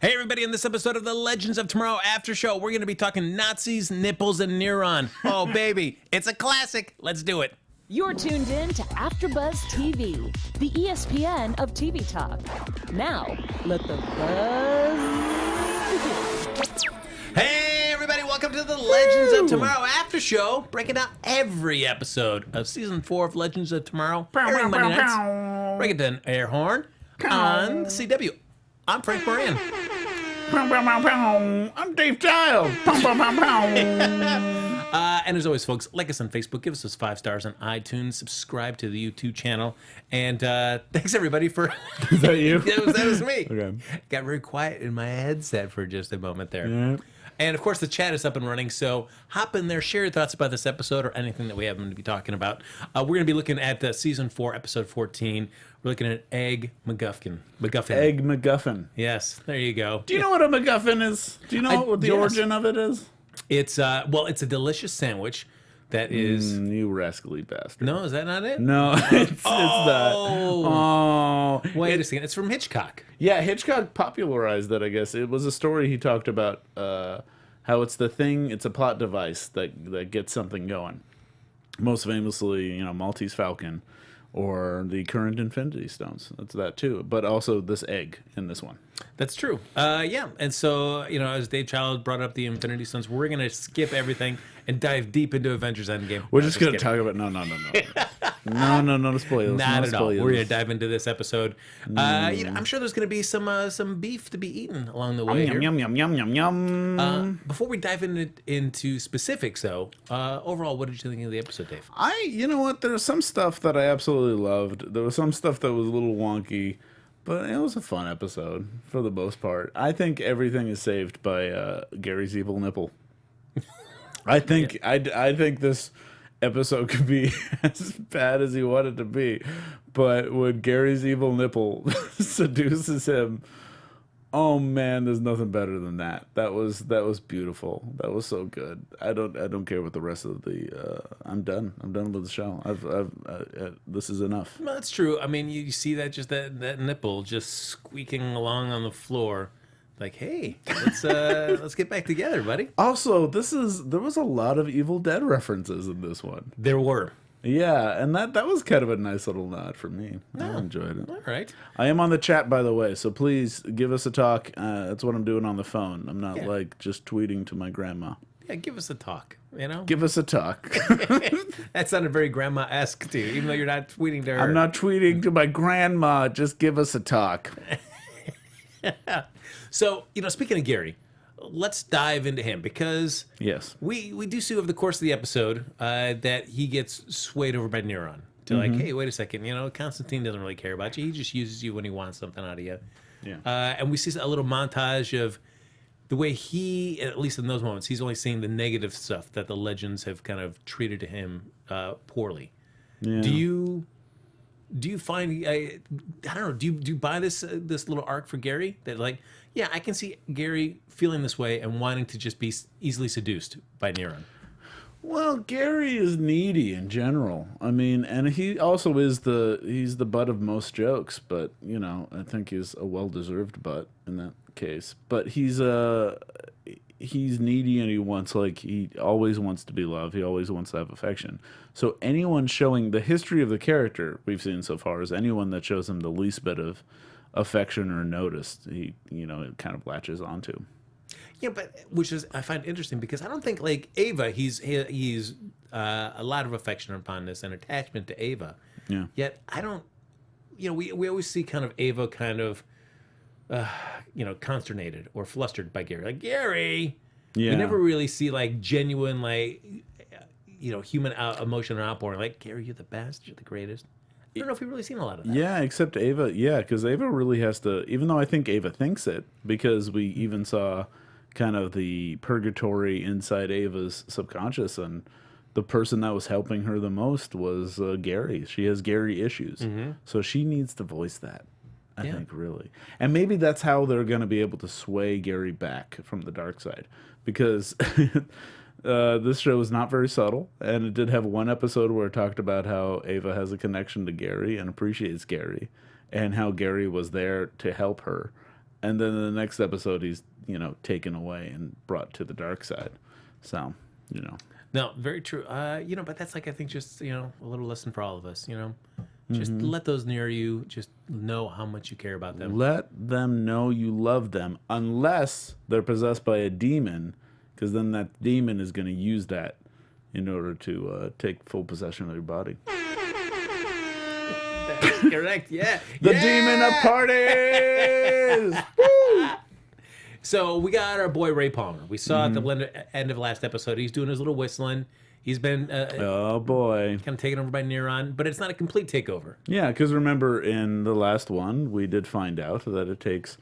Hey, everybody, in this episode of the Legends of Tomorrow After Show, we're going to be talking Nazis, nipples, and Neuron. Oh, baby, it's a classic. Let's do it. You're tuned in to AfterBuzz TV, the ESPN of TV talk. Now, let the buzz begin. Hey, everybody, welcome to the Legends of Tomorrow After Show, breaking down every episode of Season 4 of Legends of Tomorrow, airing Monday nights. Break it down, air horn, on CW. I'm Frank Moran. I'm Dave Giles. And as always, folks, like us on Facebook, give us those 5 stars on iTunes, subscribe to the YouTube channel, and thanks everybody for. Is that you? that was me. Okay. Got very quiet in my headset for just a moment there. Yeah. And of course, the chat is up and running, so hop in there, share your thoughts about this episode or anything that we happen to be talking about. We're going to be looking at Season 4, Episode 14. We're looking at Egg MacGuffin. Egg MacGuffin. Yes, there you go. Do you know what a MacGuffin is? Do you know what the origin of it is? It's it's a delicious sandwich that is. You rascally bastard. No, is that not it? No, it's not. Oh, Wait a second. It's from Hitchcock. Yeah, Hitchcock popularized that, I guess. It was a story he talked about how it's the thing, it's a plot device that gets something going. Most famously, Maltese Falcon or the current Infinity Stones. That's that too. But also this egg in this one. That's true. Yeah. And so, as Dave Child brought up the Infinity Stones, we're going to skip everything and dive deep into Avengers Endgame. We're just going to talk about... No. No spoilers. Not at all. Spoilers. We're going to dive into this episode. I'm sure there's going to be some beef to be eaten along the way here. Yum. Before we dive into specifics, though, overall, what did you think of the episode, Dave? You know what? There was some stuff that I absolutely loved. There was some stuff that was a little wonky. But it was a fun episode for the most part. I think everything is saved by Gary's evil nipple. I think I think this episode could be as bad as he wanted to be, but when Gary's evil nipple seduces him, oh man, there's nothing better than that. That was beautiful. That was so good. I don't care what the rest of the. I'm done. I'm done with the show. This is enough. Well, that's true. I mean, you see that nipple just squeaking along on the floor, like, hey, let's get back together, buddy. Also, there was a lot of Evil Dead references in this one. There were. Yeah, and that was kind of a nice little nod for me. I enjoyed it. All right. I am on the chat, by the way, so please give us a talk. That's what I'm doing on the phone. I'm not just tweeting to my grandma. Yeah, give us a talk, Give us a talk. That sounded very grandma-esque, too, even though you're not tweeting to her. I'm not tweeting to my grandma. Just give us a talk. So, speaking of Gary, let's dive into him because yes, we do see over the course of the episode that he gets swayed over by Neuron to like, hey, wait a second, Constantine doesn't really care about you. He just uses you when he wants something out of you. Yeah. And we see a little montage of the way he, at least in those moments, he's only seeing the negative stuff that the legends have kind of treated to him poorly. Yeah. Do you find I don't know? Do you buy this little arc for Gary that like, yeah, I can see Gary feeling this way and wanting to just be easily seduced by Neuron? Well, Gary is needy in general. I mean, and he also is he's the butt of most jokes. But I think he's a well-deserved butt in that case. But he's needy and he always wants to be loved. He always wants to have affection. So anyone showing the history of the character we've seen so far is anyone that shows him the least bit of affection or notice, he it kind of latches onto. Yeah, but which is I find interesting because I don't think like Ava, he's a lot of affection upon this and attachment to Ava. Yeah. Yet I don't. We always see kind of Ava kind of. Consternated or flustered by Gary. Like, Gary! Yeah. We never really see, like, genuine, like, human emotion or outpouring. Like, Gary, you're the best. You're the greatest. I don't know if we've really seen a lot of that. Yeah, except Ava. Yeah, because Ava really has to, even though I think Ava thinks it, because we even saw kind of the purgatory inside Ava's subconscious, and the person that was helping her the most was Gary. She has Gary issues. Mm-hmm. So she needs to voice that. I think, really. And maybe that's how they're going to be able to sway Gary back from the dark side. Because this show is not very subtle. And it did have one episode where it talked about how Ava has a connection to Gary and appreciates Gary. And how Gary was there to help her. and then in the next episode he's taken away and brought to the dark side. So No, very true. But that's I think just a little lesson for all of us. Just let those near you just know how much you care about them. Let them know you love them, unless they're possessed by a demon, because then that demon is going to use that in order to take full possession of your body. That's correct. Yeah. The demon of parties. Woo! So we got our boy Ray Palmer. We saw at the end of last episode, he's doing his little whistling. He's been oh boy, kind of taken over by Neron, but it's not a complete takeover. Yeah, because remember in the last one, we did find out that it takes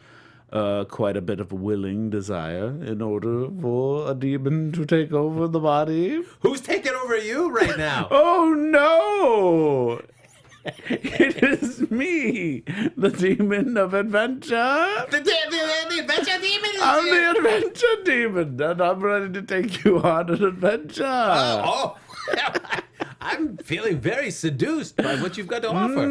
quite a bit of willing desire in order for a demon to take over the body. Who's taking over you right now? Oh no! It is me, the demon of adventure. The adventure demon is I'm here. the adventure demon, and I'm ready to take you on an adventure. I'm feeling very seduced by what you've got to offer.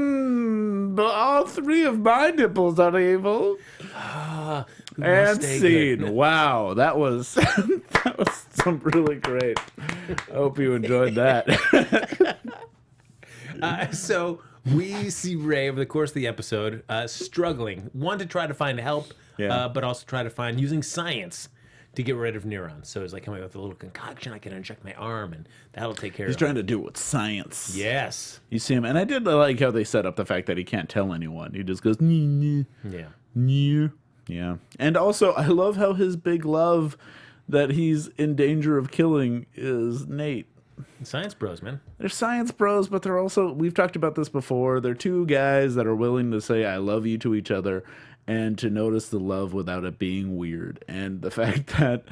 But all three of my nipples are evil. And scene. Good. Wow, that was that was some really great. I hope you enjoyed that. So we see Ray over the course of the episode struggling, one to try to find help, but also try to find using science to get rid of neurons. So it's like coming up with a little concoction I can inject my arm, and that'll take care He's of it. trying to do it with science. Yes. You see him, and I did like how they set up the fact that he can't tell anyone. He just goes, nee, Yeah. yeah. And also, I love how his big love that he's in danger of killing is Nate. Science bros, man. They're science bros, but they're also, we've talked about this before, they're two guys that are willing to say I love you to each other and to notice the love without it being weird. And the fact that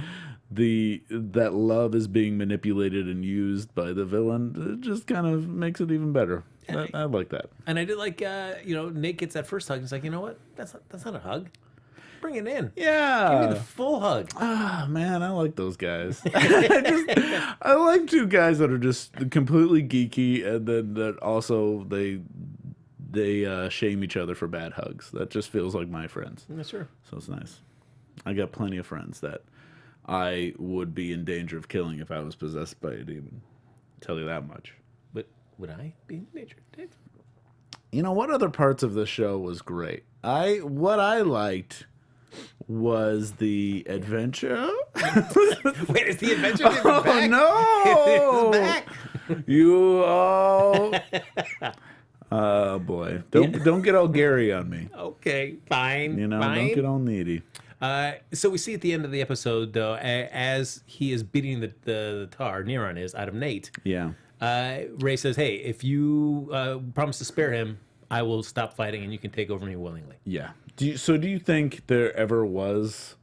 that love is being manipulated and used by the villain, it just kind of makes it even better. I like that. And I did like, Nate gets that first hug. He's like, you know what? That's not a hug. Bring it in. Yeah. Give me the full hug. Ah, man, I like those guys. I like two guys that are just completely geeky, and then that also they shame each other for bad hugs. That just feels like my friends. Yeah, sure. So it's nice. I got plenty of friends that I would be in danger of killing if I was possessed by a demon. Tell you that much. But would I be in danger? You know what other parts of the show was great? What I liked was the adventure. Wait, is the adventure back? Oh no! It's back. You all. Oh boy! Don't get all Gary on me. Okay, fine. Don't get all needy. So we see at the end of the episode, though, as he is beating the tar, Neron is, out of Nate. Yeah. Ray says, hey, if you promise to spare him, I will stop fighting and you can take over me willingly. Yeah. Do you think there ever was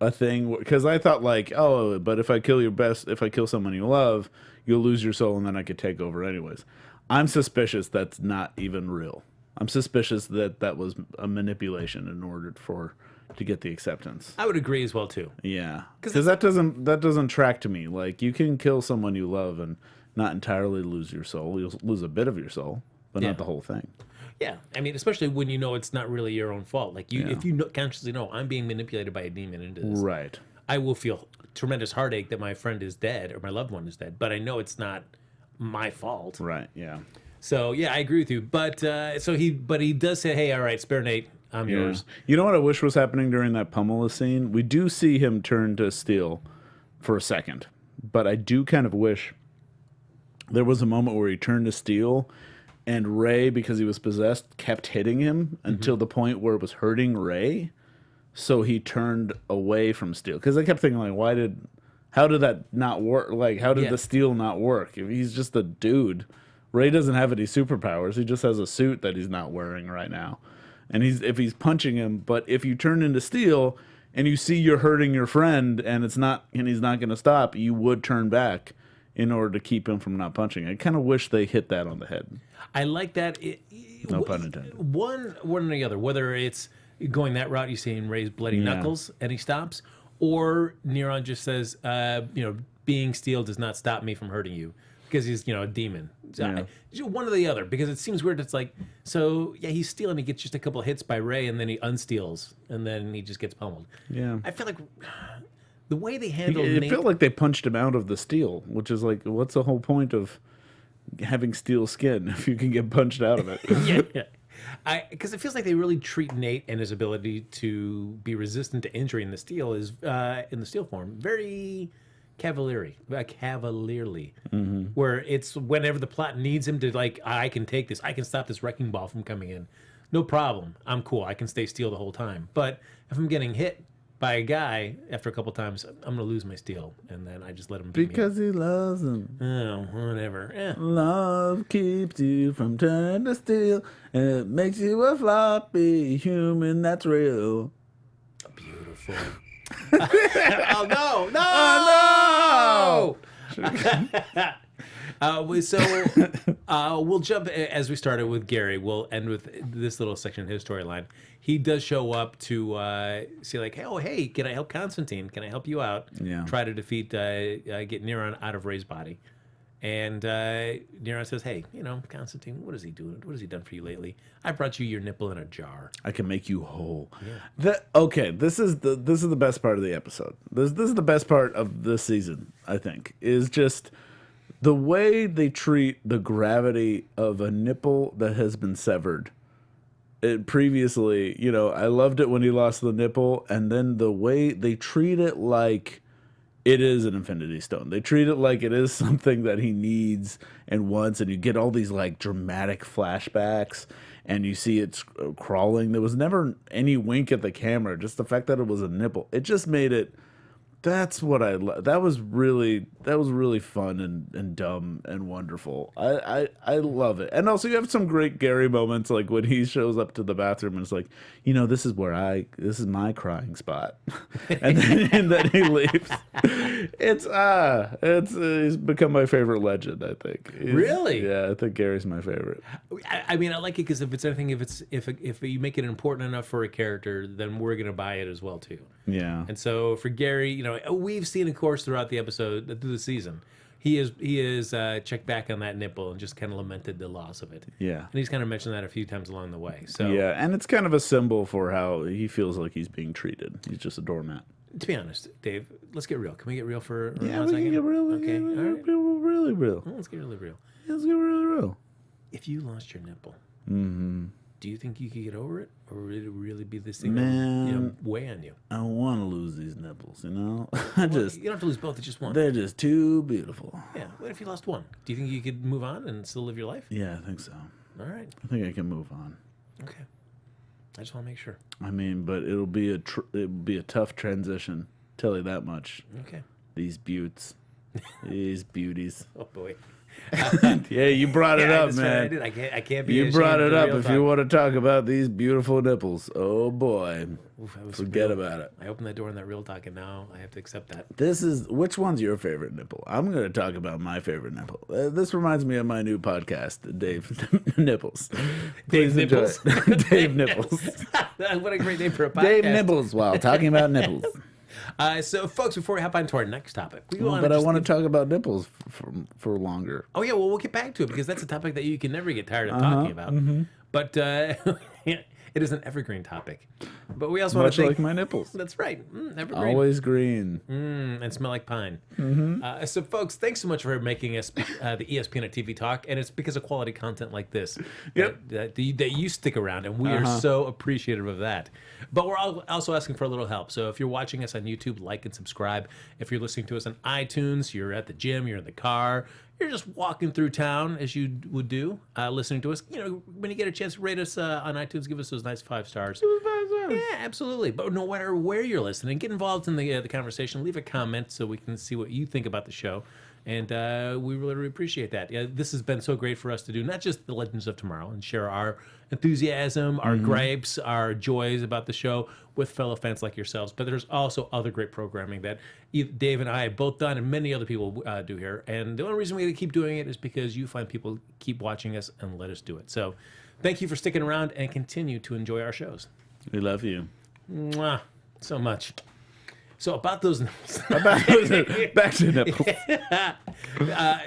a thing? Because I thought but if I kill someone you love, you'll lose your soul and then I could take over anyways. I'm suspicious that's not even real. I'm suspicious that was a manipulation in order to get the acceptance. I would agree as well too. Yeah, because that doesn't track to me. Like, you can kill someone you love and not entirely lose your soul. You'll lose a bit of your soul, but not the whole thing. Yeah, I mean, especially when you know it's not really your own fault. Like, if you consciously know I'm being manipulated by a demon into this, Right. I will feel tremendous heartache that my friend is dead or my loved one is dead, but I know it's not my fault. Right. Yeah. So yeah, I agree with you. But he does say, hey, all right, spare Nate, I'm yours. You know what I wish was happening during that Pumela scene? We do see him turn to steel for a second, but I do kind of wish there was a moment where he turned to steel and Ray, because he was possessed, kept hitting him until the point where it was hurting Ray. So he turned away from steel. Because I kept thinking, like, how did that not work? Like, how did the steel not work? If he's just a dude. Ray doesn't have any superpowers. He just has a suit that he's not wearing right now. And if he's punching him, but if you turn into steel and you see you're hurting your friend and he's not going to stop, you would turn back in order to keep him from not punching. I kind of wish they hit that on the head. I like that. No pun intended. One or the other, whether it's going that route, you see him raise bloody knuckles and he stops, or Neron just says, being steel does not stop me from hurting you. because he's a demon. Yeah. One or the other, because it seems weird. It's like, so yeah, he's stealing. He gets just a couple of hits by Ray, and then he unsteals, and then he just gets pummeled. Yeah. I feel like the way they handled It felt like they punched him out of the steel, which is like, what's the whole point of having steel skin if you can get punched out of it? yeah. Because it feels like they really treat Nate and his ability to be resistant to injury in the steel is in the steel form very cavalierly, where it's whenever the plot needs him to, like, I can take this, I can stop this wrecking ball from coming in, no problem, I'm cool, I can stay steel the whole time. But if I'm getting hit by a guy after a couple times, I'm gonna lose my steel, and then I just let him beat Because he loves him. Oh, whatever. Love keeps you from turning to steel, and it makes you a floppy human that's real. Beautiful. Oh no! No! We'll jump as we started with Gary. We'll end with this little section of his storyline. He does show up to see, like, oh, hey, can I help Constantine? Can I help you out? Yeah. Try to defeat, get Neron out of Ray's body. And Neron says, hey, Constantine, what is he doing? What has he done for you lately? I brought you your nipple in a jar. I can make you whole. Yeah. This is the best part of the episode. This is the best part of this season, I think, is just the way they treat the gravity of a nipple that has been severed. Previously, I loved it when he lost the nipple, and then the way they treat it like it is an Infinity Stone. They treat it like it is something that he needs and wants, and you get all these like dramatic flashbacks, and you see it crawling. There was never any wink at the camera, just the fact that it was a nipple. It just made it. That's what I love. That was really fun and dumb and wonderful. I love it. And also you have some great Gary moments, like when he shows up to the bathroom and it's like, this is my crying spot, and then he leaves. He's become my favorite legend. I think. Really? Yeah, I think Gary's my favorite. I mean, I like it because if it's anything, if you make it important enough for a character, then we're gonna buy it as well too. Yeah. And so for Gary, we've seen, of course, throughout the episode, through the season, he is checked back on that nipple and just kind of lamented the loss of it. Yeah. And he's kind of mentioned that a few times along the way. So yeah, and it's kind of a symbol for how he feels like he's being treated. He's just a doormat. To be honest, Dave, let's get real. Can we get real for Yeah, 1 we second? can get real. Okay, all right. Really real. Well, let's get really real. Let's get really real. If you lost your nipple, Mm-hmm. do you think you could get over it, or would it really be this thing Man. that weigh on you? I want to lose these nipples, You don't have to lose both; it's just one. They're just too beautiful. Yeah. What if you lost one? Do you think you could move on and still live your life? Yeah, I think so. All right. I think I can move on. Okay. I just want to make sure. I mean, but it'll be a tough transition. Tell you that much. Okay. These beauties. Oh boy. Yeah, you brought it up, that's man. Right, I did. I can't be. You brought it ashamed of up. the real If talk. you want to talk about these beautiful nipples, oh boy, Oof, that was forget real. about it. I opened that door in that real talk, and now I have to accept that. Which one's your favorite nipple? I'm going to talk about my favorite nipple. This reminds me of my new podcast, Dave Nipples. Dave Please enjoy Nipples? it. Dave Nipples. What a great name for a podcast. Dave Nipples while talking about nipples. So, folks, before we hop on to our next topic, I want to talk about nipples for longer. Oh yeah, well, we'll get back to it because that's a topic that you can never get tired of talking about. Mm-hmm. But it is an evergreen topic. But we also want Much to like my nipples. That's right, evergreen. Always green. And smell like pine. Mm-hmm. So, folks, thanks so much for making us the ESPN at TV Talk, and it's because of quality content like this that you stick around, and we are so appreciative of that. But we're also asking for a little help. So if you're watching us on YouTube, like and subscribe. If you're listening to us on iTunes, you're at the gym, you're in the car, you're just walking through town as you would do, listening to us. When you get a chance, rate us on iTunes, give us those nice 5 stars. Yeah, absolutely. But no matter where you're listening, get involved in the conversation. Leave a comment so we can see what you think about the show. And we really appreciate that. This has been so great for us to do, not just the Legends of Tomorrow, and share our enthusiasm, our gripes, our joys about the show with fellow fans like yourselves. But there's also other great programming that Dave and I have both done, and many other people do here. And the only reason we keep doing it is because you find people keep watching us and let us do it. So thank you for sticking around and continue to enjoy our shows. We love you. Mwah, so much. So about those nipples. Back to nipples.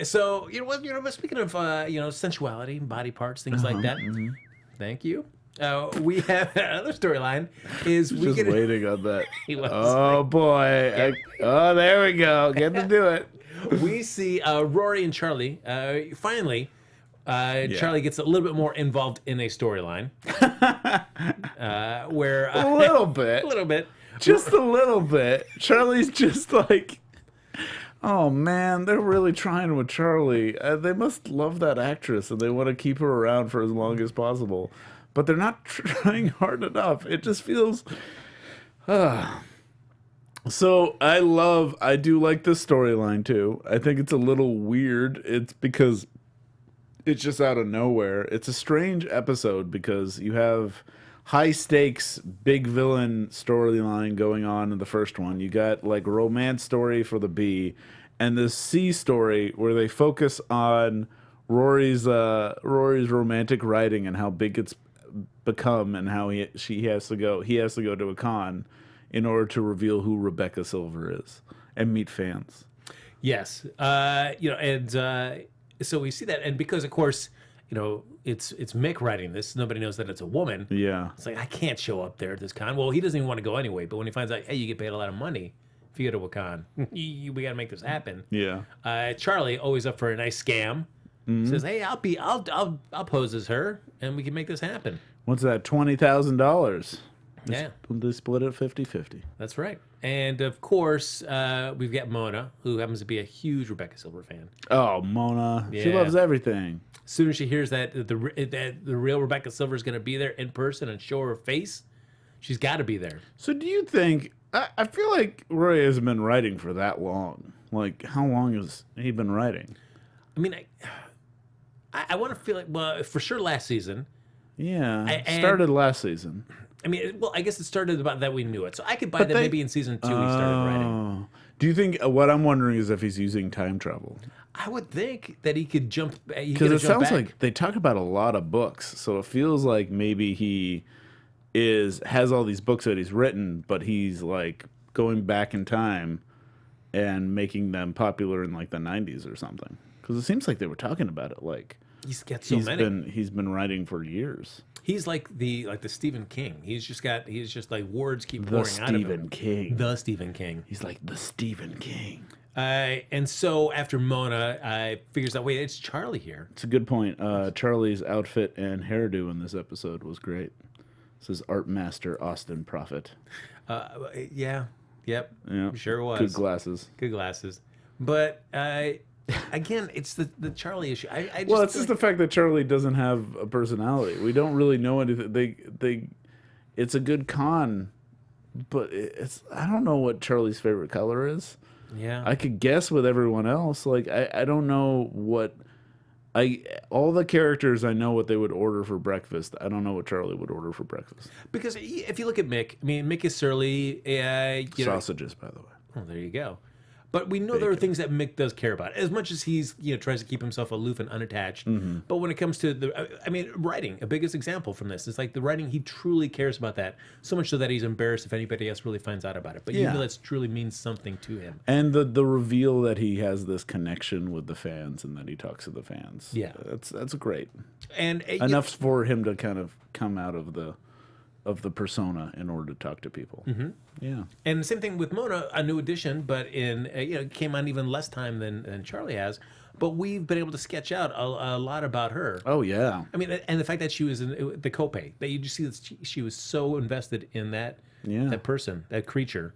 So speaking of sensuality, body parts, things like that. Mm-hmm. Thank you. We have another storyline. Is we Just get waiting on that. He was Oh boy! There we go. Get to do it. we see Rory and Charlie. Finally, Charlie gets a little bit more involved in a storyline. Where A little bit. a little bit. Just a little bit. Charlie's just like, oh man, they're really trying with Charlie. They must love that actress and they want to keep her around for as long as possible. But they're not trying hard enough. It just feels. So I do like this storyline too. I think it's a little weird. It's because it's just out of nowhere. It's a strange episode because you have high stakes, big villain storyline going on in the first one. You got like romance story for the B, and this C story where they focus on Rory's romantic writing and how big it's become, and how he has to go to a con in order to reveal who Rebecca Silver is and meet fans. Yes, so we see that, and because of course, it's Mick writing this. Nobody knows that it's a woman. Yeah. It's like, I can't show up there at this con. Well, he doesn't even want to go anyway. But when he finds out, hey, you get paid a lot of money if you go to a con, we got to make this happen. Yeah. Charlie, always up for a nice scam, says, hey, I'll pose as her, and we can make this happen. What's that? $20,000. Yeah. They split it 50-50. That's right. And of course, we've got Mona, who happens to be a huge Rebecca Silver fan. Oh, Mona. She Yeah. loves everything. As soon as she hears that the real Rebecca Silver is going to be there in person and show her face, she's got to be there. So do you think... I feel like Roy hasn't been writing for that long. Like, how long has he been writing? I mean, I want to feel like, well, for sure last season. Yeah. Started last season. I mean, well, I guess it started about that we knew it. So I could buy that maybe in season 2 he started writing. Do you think... what I'm wondering is if he's using time travel. I would think that he could jump. Because it sounds like they talk about a lot of books, so it feels like maybe he has all these books that he's written, but he's like going back in time and making them popular in like the 90s or something. Because it seems like they were talking about it like he's got so many. He's been writing for years. He's like the Stephen King. He's just like words keep pouring out of him. The Stephen King. He's like the Stephen King. And so after Mona figures out, wait, it's Charlie here. It's a good point. Charlie's outfit and hairdo in this episode was great. This is Art Master Austin Prophet. Yeah. Yep. Yeah. Sure was. Good glasses. Good glasses. But again, it's the Charlie issue. Well, it's just the fact that Charlie doesn't have a personality. We don't really know anything. It's a good con, but I don't know what Charlie's favorite color is. Yeah. I could guess with everyone else. Like I don't know what all the characters I know what they would order for breakfast. I don't know what Charlie would order for breakfast. Because if you look at Mick, I mean, Mick is surly. Sausages, by the way. Oh, there you go. But we know there are things that Mick does care about, as much as he's tries to keep himself aloof and unattached. Mm-hmm. But when it comes to writing, a biggest example from this is like the writing. He truly cares about that, so much so that he's embarrassed if anybody else really finds out about it. But you know that truly means something to him. And the reveal that he has this connection with the fans and that he talks to the fans. Yeah, that's great. And enough for him to kind of come out of the persona in order to talk to people. Mm-hmm. Yeah. And the same thing with Mona, a new addition, but in came on even less time than Charlie has. But we've been able to sketch out a lot about her. Oh yeah. I mean, and the fact that she was in the copay, that you just see that she was so invested in that person, that creature.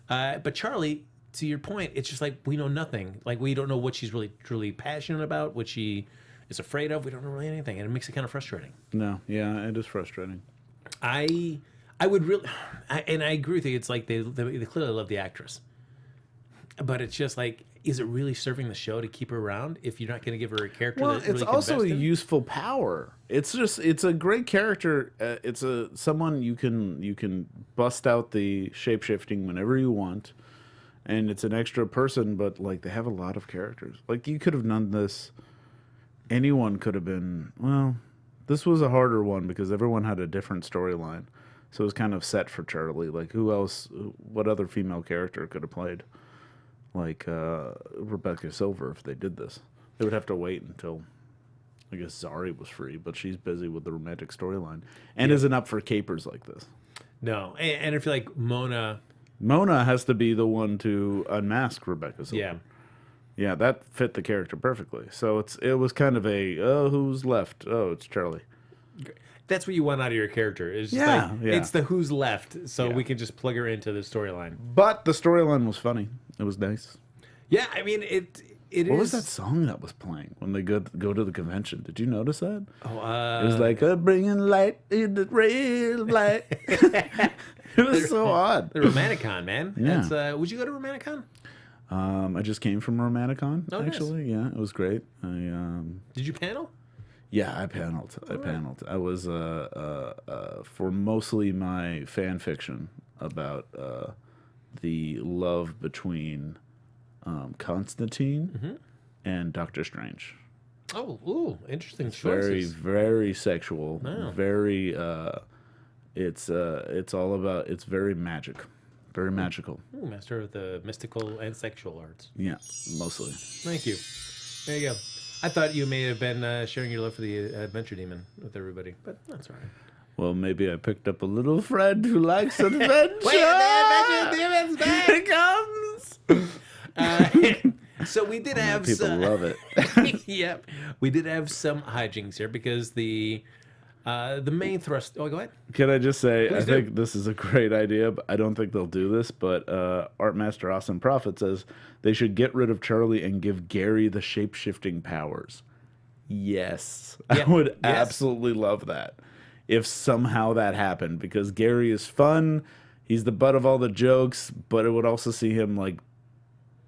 But Charlie, to your point, it's just like we know nothing. Like we don't know what she's really truly passionate about, what she is afraid of. We don't know really anything, and it makes it kind of frustrating. No, yeah, it is frustrating. I would really, and I agree with you. It's like they clearly love the actress, but it's just like, is it really serving the show to keep her around if you're not going to give her a character? Well, that really it's also a invest in? useful power. It's a great character. It's someone you can bust out the shape shifting whenever you want, and it's an extra person. But like they have a lot of characters. Like you could have done this. Anyone could have been. Well, this was a harder one because everyone had a different storyline. So it was kind of set for Charlie. Like, who else? What other female character could have played like Rebecca Silver if they did this? They would have to wait until, I guess, Zari was free, but she's busy with the romantic storyline and isn't up for capers like this. No, and I feel like Mona has to be the one to unmask Rebecca Silver. Yeah. Yeah, that fit the character perfectly. So it was kind of a, oh, who's left? Oh, it's Charlie. That's what you want out of your character. It's just it's the who's left, so we can just plug her into the storyline. But the storyline was funny. It was nice. Yeah, I mean it What was that song that was playing when they go to the convention? Did you notice that? Oh, it was like bringing light in the real light. It was so odd. The Romanticon, man. Yeah. That's, would you go to Romanticon? I just came from Romanticon. Oh, actually, nice. Yeah, it was great. Did you panel? Yeah, I paneled. I was for mostly my fan fiction about the love between Constantine and Doctor Strange. Oh, ooh, interesting Very, choices. very sexual. Wow. Very. It's all about. It's very magic. Very magical. Ooh, master of the mystical and sexual arts. Yeah, mostly. Thank you. There you go. I thought you may have been sharing your love for the Adventure Demon with everybody, but that's all right. Well, maybe I picked up a little friend who likes adventure. Wait, the Adventure Demon's back! Here it comes! So we did have People love it. Yep, we did have some hijinks here because the main thrust. Oh, go ahead. Can I just say, Please I think this is a great idea, but I don't think they'll do this, but Art Master Awesome Prophet says they should get rid of Charlie and give Gary the shape-shifting powers. Yes. Yeah. I would Yes. absolutely love that if somehow that happened, because Gary is fun, he's the butt of all the jokes, but it would also see him, like,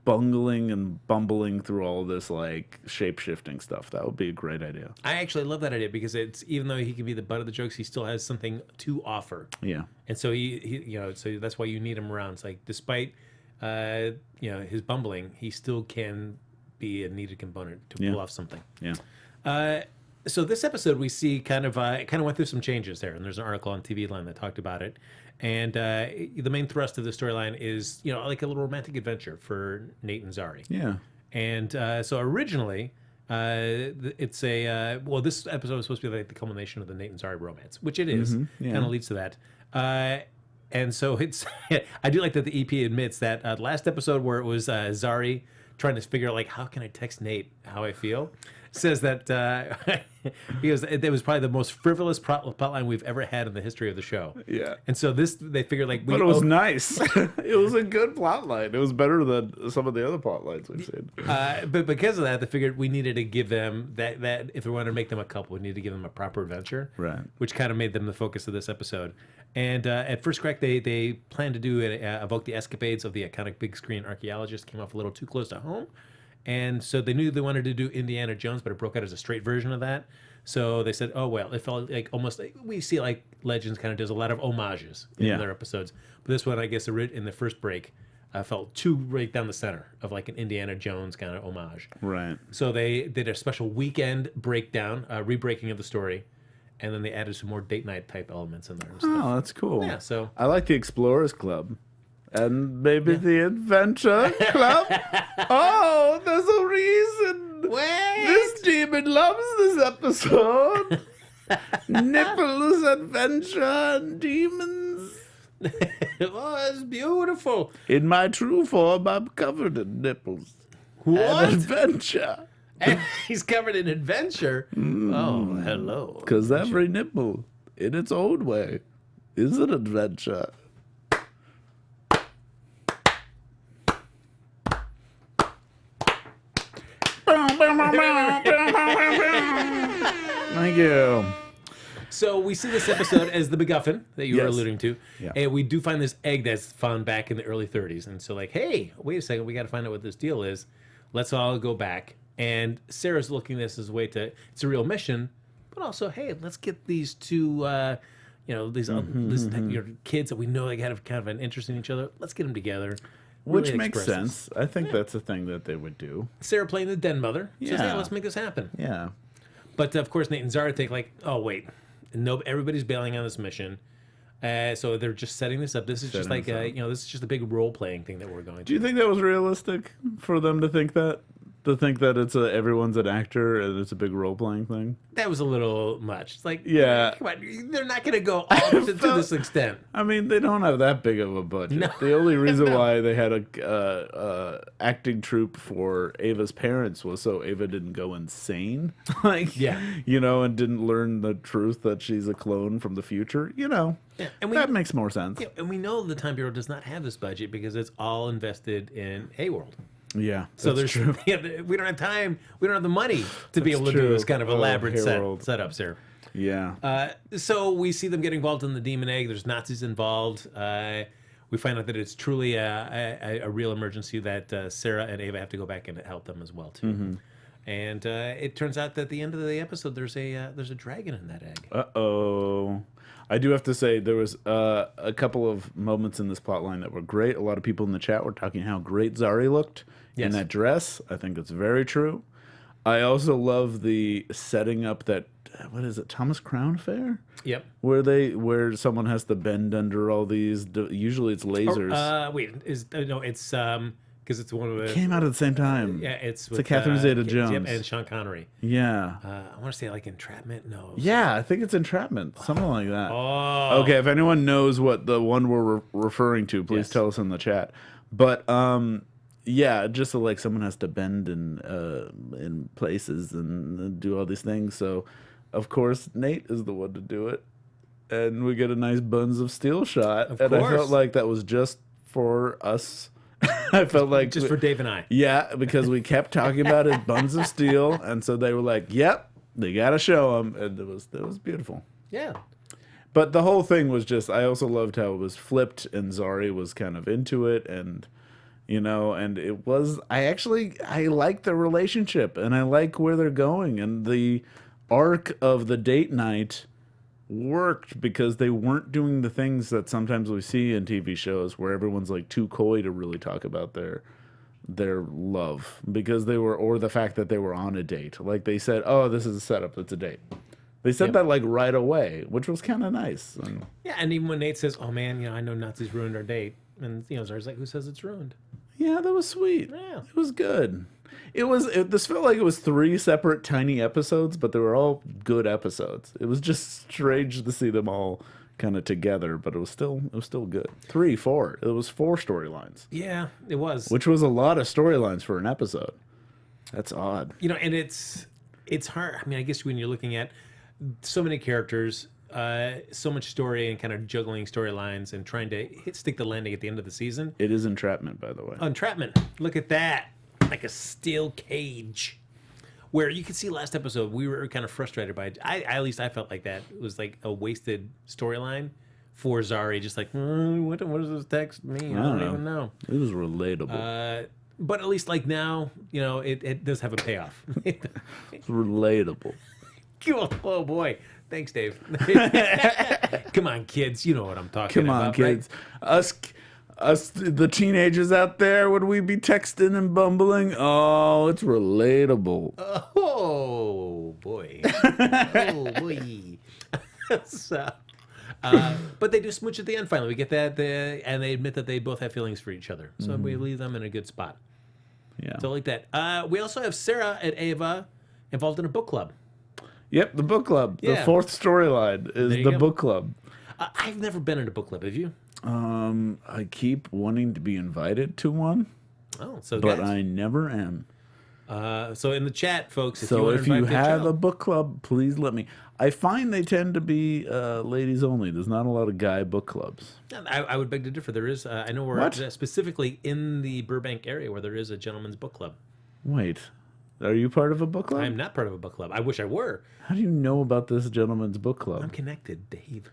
bungling and bumbling through all this like shape-shifting stuff. That would be a great idea. I actually love that idea because it's, even though he can be the butt of the jokes, he still has something to offer. Yeah. And so he so that's why you need him around. It's like, despite his bumbling, he still can be a needed component to pull off something. Yeah. So this episode we see kind of went through some changes there, and there's an article on TV Line that talked about it. And the main thrust of the storyline is, like a little romantic adventure for Nate and Zari. Yeah. And so originally, it's this episode was supposed to be like the culmination of the Nate and Zari romance, which it is. Yeah. Kind of leads to that. And so it's, I do like that the EP admits that last episode where it was Zari trying to figure out, like, how can I text Nate how I feel, says that because it was probably the most frivolous plotline we've ever had in the history of the show. Yeah. And so they figured, like, but it was nice. It was a good plot line. It was better than some of the other plot lines we've seen. But because of that, they figured we needed to give them that if we wanted to make them a couple, we needed to give them a proper adventure. Right. Which kind of made them the focus of this episode. And at first crack, they planned to do evoke the escapades of the iconic big screen archaeologist. Came off a little too close to home. And so they knew they wanted to do Indiana Jones, but it broke out as a straight version of that. So they said, oh, well, it felt like almost, we see like Legends kind of does a lot of homages in their episodes. But this one, I guess, in the first break, felt too right down the center of like an Indiana Jones kind of homage. Right. So they did a special weekend breakdown, re-breaking of the story. And then they added some more date night type elements in there. And stuff. Oh, that's cool. Yeah, so I like the Explorers Club. And maybe the Adventure Club. Oh, there's a reason. Wait. This demon loves this episode. Nipples, adventure, and demons. Oh, it's beautiful. In my true form, I'm covered in nipples. What? And adventure. He's covered in adventure. Oh, hello. Because every nipple, in its own way, is an adventure. Thank you. So we see this episode as the MacGuffin that you were alluding to. Yeah. And we do find this egg that's found back in the early 30s. And so like, hey, wait a second, we got to find out what this deal is. Let's all go back. And Sarah's looking at this as a way to, it's a real mission, but also, hey, let's get these two, these kids that we know they have kind of an interest in each other. Let's get them together. Which Really makes express this. sense. I think that's a thing that they would do. Sarah playing the den mother. Says, hey, Yeah. let's make this happen. Yeah. But of course, Nate and Zara think like, oh wait, no, everybody's bailing on this mission. So they're just setting this up. This is just like this is just a big role playing thing that we're going to. Do you think that was realistic for them to think that? To think that everyone's an actor and it's a big role playing thing? That was a little much. It's like, yeah, come on, they're not going to go all to this extent. I mean, they don't have that big of a budget. No. The only reason why they had a acting troupe for Ava's parents was so Ava didn't go insane, and didn't learn the truth that she's a clone from the future. And that makes more sense. Yeah, and we know the Time Bureau does not have this budget because it's all invested in A-World. Yeah, so there's true. We don't have time. We don't have the money to be able to do this kind of elaborate setups here. Yeah. So we see them getting involved in the Demon Egg. There's Nazis involved. We find out that it's truly a real emergency that Sarah and Ava have to go back and help them as well too. Mm-hmm. And it turns out that at the end of the episode, there's a dragon in that egg. Uh-oh. I do have to say there was a couple of moments in this plotline that were great. A lot of people in the chat were talking how great Zari looked in that dress. I think it's very true. I also love the setting up that, what is it, Thomas Crown Fair? Yep. Where someone has to bend under all these. Usually it's lasers. It's because it's one of the came out at the same time. Yeah, it's a Catherine Zeta-Jones. Yep, and Sean Connery. Yeah. I want to say like Entrapment. No. Yeah, I think it's Entrapment, something like that. Oh. Okay, if anyone knows what the one we're referring to, please tell us in the chat. But just so, like someone has to bend in places and do all these things. So, of course, Nate is the one to do it, and we get a nice Buns of Steel shot. Of course. I felt like that was just for us. I felt like just for Dave and I. Yeah, because we kept talking about it, Buns of Steel, and so they were like, "Yep, they got to show them," and it was beautiful. Yeah. But the whole thing was just. I also loved how it was flipped, and Zari was kind of into it, and and it was. I like the relationship, and I like where they're going, and the arc of the date night worked because they weren't doing the things that sometimes we see in TV shows where everyone's like too coy to really talk about their love because they were, or the fact that they were on a date. Like they said, "Oh, this is a setup. It's a date." They said that like right away, which was kind of nice. Yeah, and even when Nate says, "Oh man, I know Nazis ruined our date," and Zari's like, "Who says it's ruined?" Yeah, that was sweet. Yeah, it was good. This felt like it was 3 separate tiny episodes, but they were all good episodes. It was just strange to see them all kind of together, but it was still good. 3, 4. It was 4 storylines. Yeah, it was. Which was a lot of storylines for an episode. That's odd. And it's hard. I mean, I guess when you're looking at so many characters, so much story and kind of juggling storylines and trying to stick the landing at the end of the season. It is Entrapment, by the way. Entrapment. Look at that. Like a steel cage, where you could see last episode we were kind of frustrated by it. At least I felt like that. It was like a wasted storyline for Zari. Just like, what does this text mean? I don't even know. It was relatable. But at least like now, it does have a payoff. It's relatable. Oh boy. Thanks, Dave. Come on, kids. You know what I'm talking about. Come on, kids. Right? Us, the teenagers out there, would we be texting and bumbling? Oh, it's relatable. Oh, boy. Oh, boy. So, but they do smooch at the end, finally. We get that, and they admit that they both have feelings for each other. So we leave them in a good spot. Yeah. So like that. We also have Sarah and Ava involved in a book club. Yep, the book club. Yeah. The 4th storyline is the book club. I've never been in a book club. Have you? I keep wanting to be invited to one. Oh, so but I never am. So in the chat, folks, if you have a book club, please let me. I find they tend to be ladies only. There's not a lot of guy book clubs. I would beg to differ. There is. I know we're specifically in the Burbank area where there is a gentleman's book club. Wait, are you part of a book club? I'm not part of a book club. I wish I were. How do you know about this gentleman's book club? I'm connected, Dave.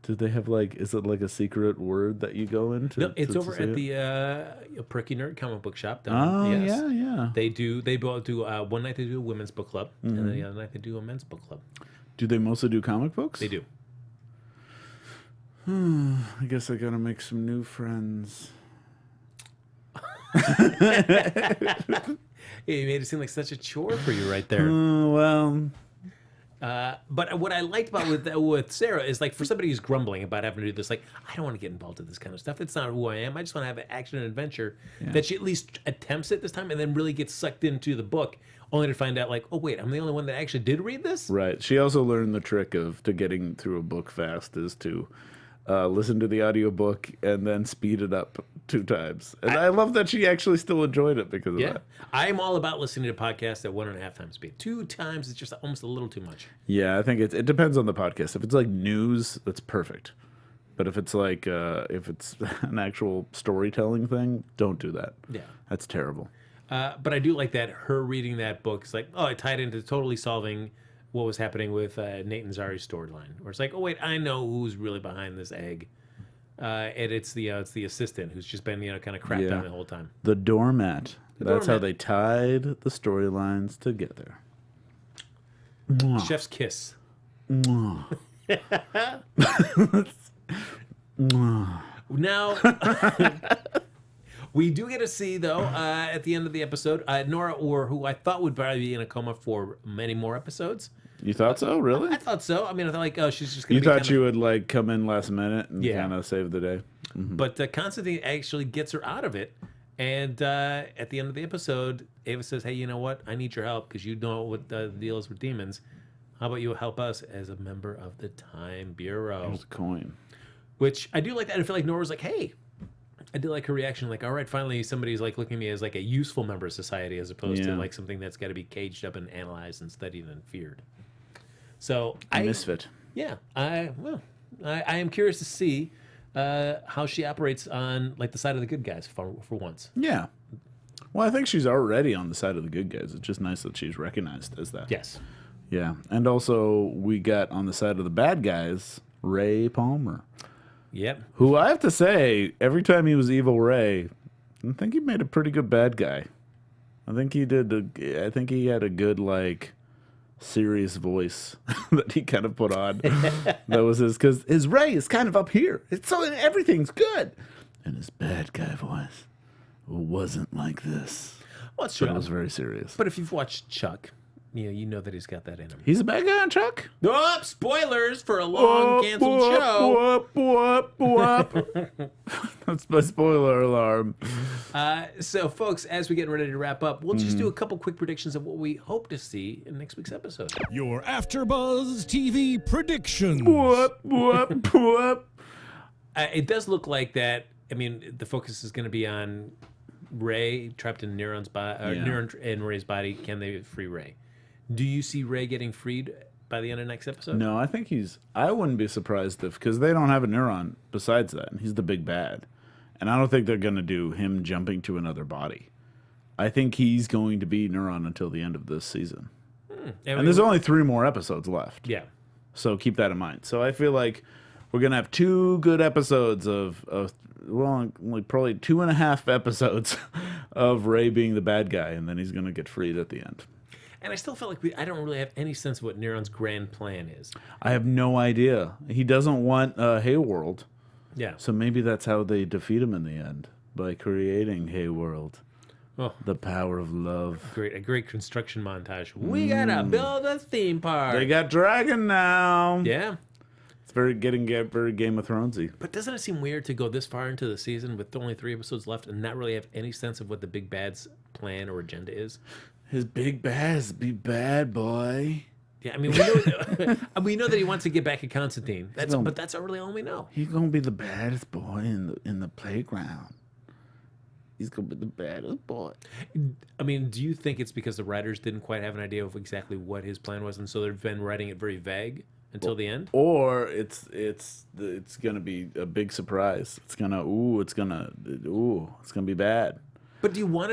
Do they have is it like a secret word that you go into? No, it's over at the Pricky Nerd comic book shop. Yeah. They both do, one night they do a women's book club, and then the other night they do a men's book club. Do they mostly do comic books? They do. I guess I gotta make some new friends. You made it seem like such a chore for you right there. Well... But what I liked about with Sarah is like for somebody who's grumbling about having to do this, like I don't want to get involved in this kind of stuff. It's not who I am. I just want to have an action and adventure. That she at least attempts it this time and then really gets sucked into the book, only to find out like, oh wait, I'm the only one that actually did read this. Right. She also learned the trick to getting through a book fast is to listen to the audiobook and then speed it up 2 times. And I love that she actually still enjoyed it because of that. I'm all about listening to podcasts at 1.5 times speed. 2 times is just almost a little too much. Yeah, I think it depends on the podcast. If it's like news, that's perfect. But if it's like if it's an actual storytelling thing, don't do that. Yeah. That's terrible. But I do like that her reading that book is like, oh, it tied into totally solving what was happening with Nate and Zari's storyline. Where it's like, oh wait, I know who's really behind this egg, and it's the assistant who's just been kind of crapped on the whole time. The doormat. That's how they tied the storylines together. Chef's kiss. Now. We do get to see, though, at the end of the episode, Nora, or who I thought would probably be in a coma for many more episodes. You thought so? Really? I thought so. I mean, I thought like, oh, she's just going to be. You thought she would like come in last minute and kind of save the day. Mm-hmm. But Constantine actually gets her out of it, and at the end of the episode, Ava says, "Hey, you know what? I need your help because you know what the deal is with demons. How about you help us as a member of the Time Bureau?" Here's a coin. Which I do like that. I feel like Nora's like, "Hey." I did like her reaction, like, all right, finally somebody's like looking at me as like a useful member of society as opposed to like something that's got to be caged up and analyzed and studied and feared. So a misfit. Yeah, I am curious to see how she operates on like the side of the good guys for once. Yeah. Well, I think she's already on the side of the good guys. It's just nice that she's recognized as that. Yes. Yeah, and also we got on the side of the bad guys, Ray Palmer. Yep. Who I have to say, every time he was Evil Ray, I think he made a pretty good bad guy. I think he did. I think he had a good like serious voice that he kind of put on. That was because his Ray is kind of up here. It's so everything's good, and his bad guy voice wasn't like this. Well, it's true. But it was very serious. But if you've watched Chuck, you know that he's got that in him. He's a bad guy on Chuck? Oh, spoilers for a long canceled show. That's my spoiler alarm. So, folks, as we get ready to wrap up, we'll just do a couple quick predictions of what we hope to see in next week's episode. Your AfterBuzz TV predictions. It does look like that. I mean, the focus is going to be on Ray trapped in Neuron's body, Neuron in Ray's body. Can they free Ray? Do you see Ray getting freed by the end of next episode? No, I think I wouldn't be surprised if, because they don't have a Neuron besides that, and he's the big bad. And I don't think they're going to do him jumping to another body. I think he's going to be Neuron until the end of this season. And there's only 3 more episodes left. Yeah. So keep that in mind. So I feel like we're going to have 2 good episodes of like probably 2.5 episodes of Ray being the bad guy, and then he's going to get freed at the end. And I still feel like I don't really have any sense of what Neuron's grand plan is. I have no idea. He doesn't want Hayworld. Yeah. So maybe that's how they defeat him in the end, by creating Hayworld. Oh, the power of love. A great construction montage. We gotta build a theme park. They got Dragon now. Yeah. It's very Game of Thronesy. But doesn't it seem weird to go this far into the season with only 3 episodes left and not really have any sense of what the big bad's plan or agenda is? His big bad is be bad boy. Yeah, I mean, we know that he wants to get back at Constantine. But that's really all we know. He's gonna be the baddest boy in the playground. He's gonna be the baddest boy. I mean, do you think it's because the writers didn't quite have an idea of exactly what his plan was, and so they've been writing it very vague until the end? Or it's gonna be a big surprise. It's gonna be bad. But do you want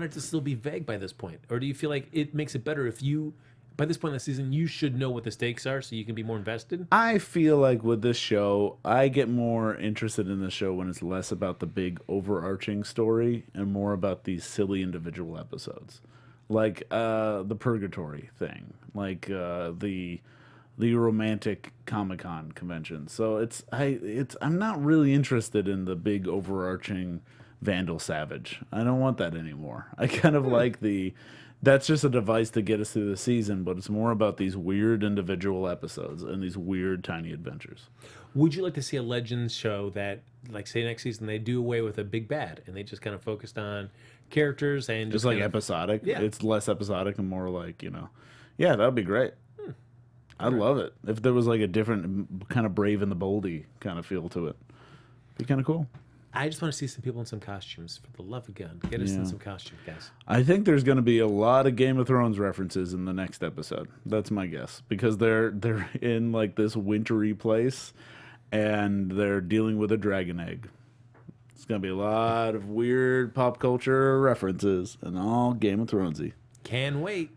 it to still be vague by this point, or do you feel like it makes it better if you, by this point in the season, you should know what the stakes are so you can be more invested? I feel like with this show, I get more interested in the show when it's less about the big overarching story and more about these silly individual episodes, like the Purgatory thing, like the romantic Comic-Con convention. So I'm not really interested in the big overarching Vandal Savage. I don't want that anymore. I kind of like that's just a device to get us through the season, but it's more about these weird individual episodes and these weird tiny adventures. Would you like to see a Legends show that, like, say next season, they do away with a big bad and they just kind of focused on characters and just like episodic? Yeah. It's less episodic and more like, yeah, that would be great. I'd love it. If there was like a different kind of Brave and the Boldy kind of feel to it. Be kind of cool. I just want to see some people in some costumes. For the love of God, get us in some costumes, guys. I think there's going to be a lot of Game of Thrones references in the next episode. That's my guess. Because they're in like this wintry place and they're dealing with a dragon egg. It's going to be a lot of weird pop culture references and all Game of Thronesy. Can wait.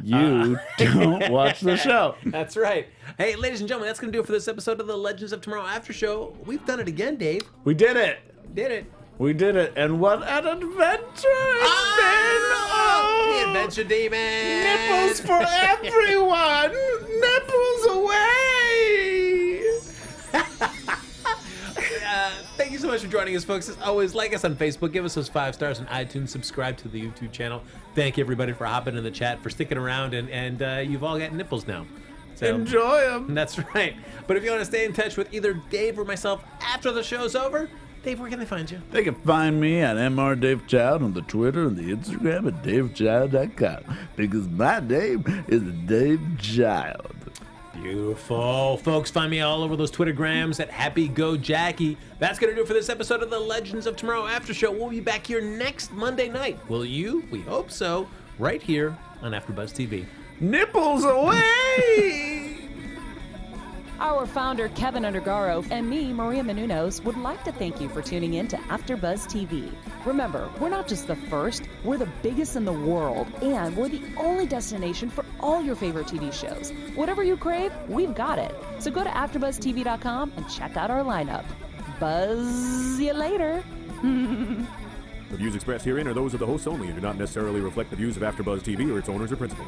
You don't watch the show. That's right. Hey, ladies and gentlemen, that's going to do it for this episode of the Legends of Tomorrow After Show. We've done it again, Dave. We did it. Did it. We did it. And what an adventure it's been. Oh, the Adventure Demon. Nipples for everyone. Nipples away. Thank you so much for joining us, folks. As always, like us on Facebook, give us those 5 stars on iTunes, subscribe to the YouTube channel. Thank you, everybody, for hopping in the chat, for sticking around, and you've all got nipples now. So, enjoy them. That's right. But if you want to stay in touch with either Dave or myself after the show's over, Dave, where can they find you? They can find me at MrDaveChild on the Twitter and the Instagram at DaveChild.com because my name is Dave Child. Beautiful. Folks, find me all over those Twittergrams at HappyGoJackie. That's going to do it for this episode of the Legends of Tomorrow After Show. We'll be back here next Monday night. Will you? We hope so. Right here on AfterBuzz TV. Nipples away! Our founder, Kevin Undergaro, and me, Maria Menounos, would like to thank you for tuning in to AfterBuzz TV. Remember, we're not just the first, we're the biggest in the world, and we're the only destination for all your favorite TV shows. Whatever you crave, we've got it. So go to AfterBuzzTV.com and check out our lineup. Buzz you later. The views expressed herein are those of the hosts only and do not necessarily reflect the views of AfterBuzz TV or its owners or principals.